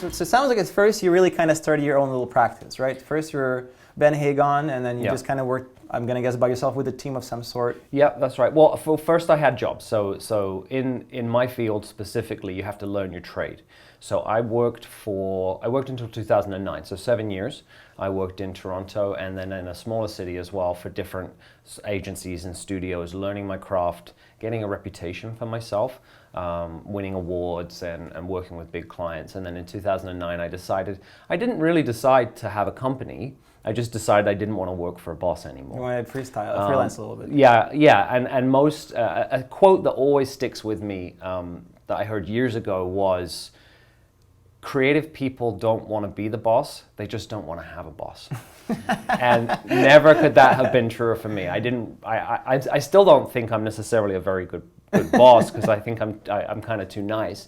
So it sounds like at first you really kind of started your own little practice, right? First you're Ben Hagon, and then you just kind of worked, I'm going to guess, by yourself with a team of some sort. Yeah, that's right. Well, first I had jobs. So in my field specifically, you have to learn your trade. So I worked until 2009, so 7 years. I worked in Toronto and then in a smaller city as well for different agencies and studios, learning my craft, getting a reputation for myself, winning awards and working with big clients. And then in 2009, I didn't really decide to have a company. I just decided I didn't want to work for a boss anymore. You wanted freelance a little bit. Yeah, and most, a quote that always sticks with me that I heard years ago was, creative people don't want to be the boss, they just don't want to have a boss. And never could that have been truer for me. I still don't think I'm necessarily a very good boss, because I think I'm kind of too nice.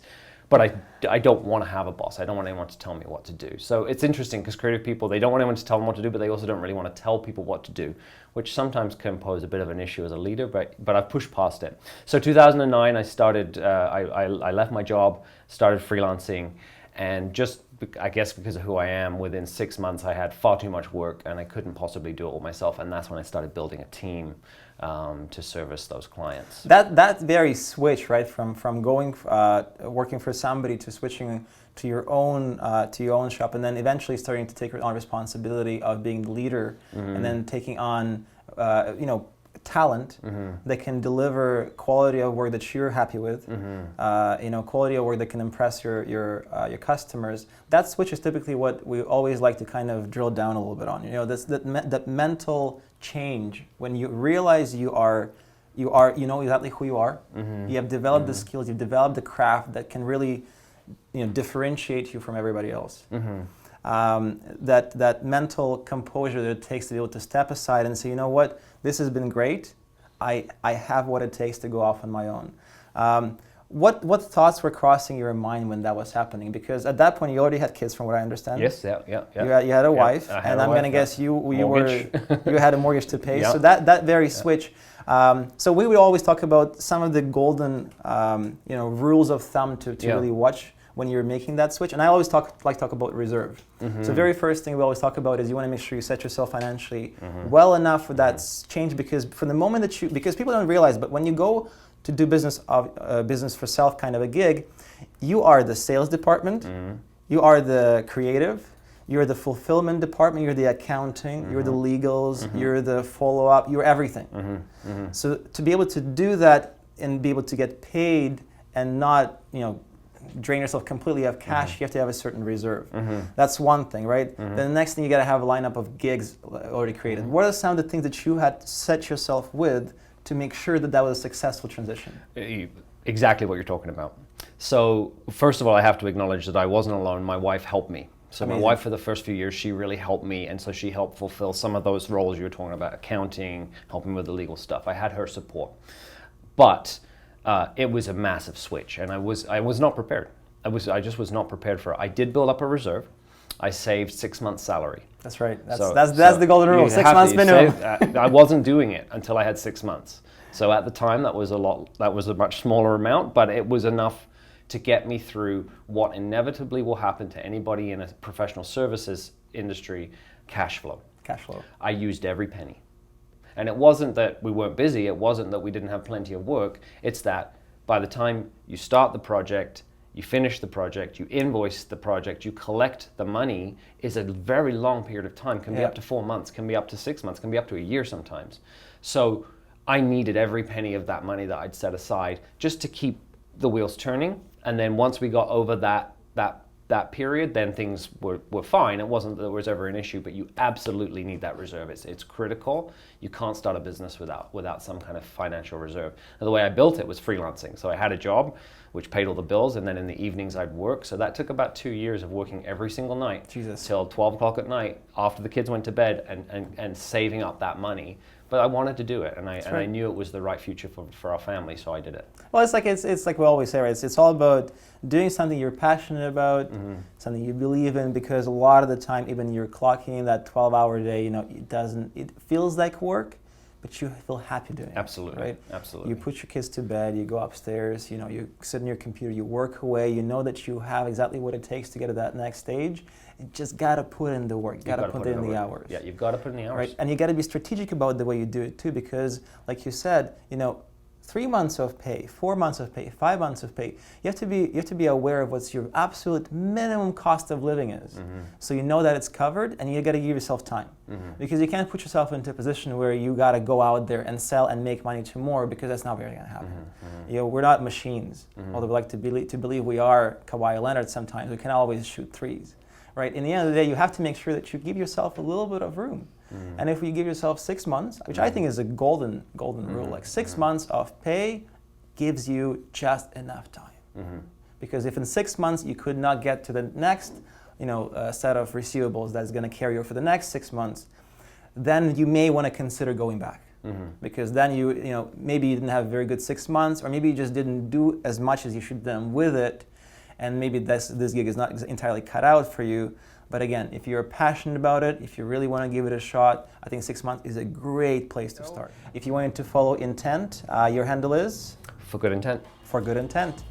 But I don't want to have a boss. I don't want anyone to tell me what to do. So it's interesting, because creative people, they don't want anyone to tell them what to do, but they also don't really want to tell people what to do, which sometimes can pose a bit of an issue as a leader, but I've pushed past it. So 2009, I started, I left my job, started freelancing, and just, I guess because of who I am, within 6 months I had far too much work and I couldn't possibly do it all myself, and that's when I started building a team to service those clients. That very switch, right, from going working for somebody to switching to your own shop, and then eventually starting to take on responsibility of being the leader, and then taking on talent that can deliver quality of work that you're happy with, quality of work that can impress your customers. That switch is typically what we always like to kind of drill down a little bit on. That mental change when you realize you know exactly who you are. You have developed the skills, you've developed the craft that can really differentiate you from everybody else. That mental composure that it takes to be able to step aside and say, you know what, this has been great. I have what it takes to go off on my own. What thoughts were crossing your mind when that was happening? Because at that point you already had kids, from what I understand. Yes, yeah. You had a wife, and I'm going to guess you had a mortgage to pay. So that very switch. So we would always talk about some of the golden rules of thumb to really watch when you're making that switch. And I always talk about reserve. So very first thing we always talk about is you want to make sure you set yourself financially well enough for that change, because from the moment that because people don't realize, but when you go to do business for self kind of a gig, you are the sales department, you are the creative, you're the fulfillment department, you're the accounting, you're the legals, you're the follow-up, you're everything. So to be able to do that and be able to get paid and not drain yourself completely of cash, you have to have a certain reserve. That's one thing, right? Then the next thing, you got to have a lineup of gigs already created. What are some of the things that you had set yourself with to make sure that that was a successful transition? Exactly what you're talking about. So first of all, I have to acknowledge that I wasn't alone. My wife helped me. So Amazing. My wife, for the first few years, she really helped me, and so she helped fulfill some of those roles you were talking about, accounting, helping with the legal stuff. I had her support. But it was a massive switch, and I was not prepared. I just was not prepared for it. I did build up a reserve. I saved 6 months' salary. That's right. That's the golden rule. 6 months minimum. I wasn't doing it until I had 6 months. So at the time, that was a much smaller amount, but it was enough to get me through what inevitably will happen to anybody in a professional services industry: cash flow. Cash flow. I used every penny. And it wasn't that we weren't busy, it wasn't that we didn't have plenty of work, it's that by the time you start the project, you finish the project, you invoice the project, you collect the money, is a very long period of time. Can be up to 4 months, can be up to 6 months, can be up to a year sometimes. So I needed every penny of that money that I'd set aside just to keep the wheels turning. And then once we got over that period, then things were fine. It wasn't that there was ever an issue, but you absolutely need that reserve. It's critical. You can't start a business without some kind of financial reserve. And the way I built it was freelancing. So I had a job which paid all the bills, and then in the evenings I'd work. So that took about 2 years of working every single night till 12 o'clock at night after the kids went to bed, and saving up that money. But I wanted to do it, and I knew it was the right future for our family, so I did it. Well, it's like we always say, right? It's all about doing something you're passionate about, something you believe in, because a lot of the time, even you're clocking in that 12-hour day, it feels like work, but you feel happy doing it. Absolutely. Right? Absolutely. You put your kids to bed, you go upstairs, you sit in your computer, you work away, you know that you have exactly what it takes to get to that next stage. You just got to put in the work. You got to put in the hours. Yeah, you've got to put in the hours. Right? And you got to be strategic about the way you do it too, because like you said, 3 months of pay, 4 months of pay, 5 months of pay. You have to be aware of what your absolute minimum cost of living is. So you know that it's covered, and you got to give yourself time, because you can't put yourself into a position where you got to go out there and sell and make money tomorrow, because that's not really going to happen. We're not machines. Although we like to believe we are Kawhi Leonard sometimes, we can always shoot threes. Right? In the end of the day, you have to make sure that you give yourself a little bit of room. And if you give yourself 6 months, which I think is a golden rule, like 6 months of pay gives you just enough time. Because if in 6 months you could not get to the next set of receivables that's going to carry you for the next 6 months, then you may want to consider going back. Because then maybe you didn't have a very good 6 months, or maybe you just didn't do as much as you should have done with it, and maybe this gig is not entirely cut out for you. But again, if you're passionate about it, if you really want to give it a shot, I think 6 months is a great place to start. If you wanted to follow Intent, your handle is? For Good Intent. For Good Intent.